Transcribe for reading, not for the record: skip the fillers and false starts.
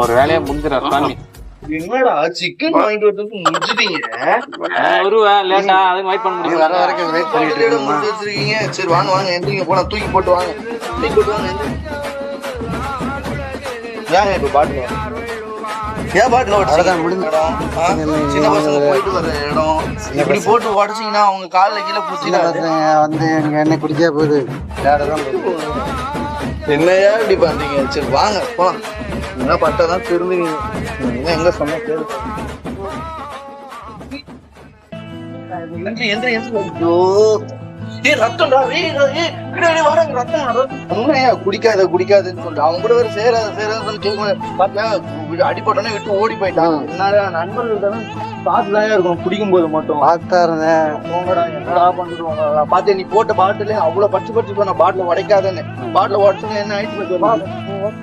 ஒரு வேலையா முடிஞ்சிடா சாமி. என்னடா சிக்கன் வாங்கிட்டு வரதுக்கு முடிச்சிட்டீங்க? வருவேன் லேட்டா, அதுக்கு வெயிட் பண்ண முடியும். வர வரைக்கும் வெயிட் பண்ணிட்டு இருக்கோமா? வச்சிருக்கீங்க. சரி வாங்க வாங்க, எந்திரிங்க போலாம், தூக்கி போட்டு வாங்க, தூக்கி போட்டு வாங்க. ஏங்க இப்ப பாட்டுல ஏன் பாட்டுல அவ்வளவுதான் முடிஞ்சு. சின்ன பசங்க போயிட்டு வர இடம் இப்படி போட்டு உடச்சிங்கன்னா அவங்க காலில் கீழே பூச்சிடாது. வந்து எங்க எண்ணெய் குடிச்சா போகுது, வேறதான் போகுது. என்னையா இப்படி பண்றீங்க? சரி வாங்க போலாம். என்ன பட்டாதான் திருந்துவீங்க. எங்க சொன்ன கேளு. குடிக்காத குடிக்காதுன்னு சொல்லிட்டு அவங்க கூட வேற சேராதுன்னு அடிப்பட்டோன்னே விட்டு ஓடி போயிட்டான். என்னடா நண்பர்கள் தானே பார்த்துதான் இருக்கும், குடிக்கும் போது மட்டும் பார்த்தா இருந்தேன். என்னடா பண்ணிடுவாங்க பார்த்து. நீ போட்ட பாட்டில அவ்வளவு பச்சு போன பாட்டில உடைக்காதன்னு, பாட்டில உடச்சுன்னு என்ன ஆயிடுச்சு.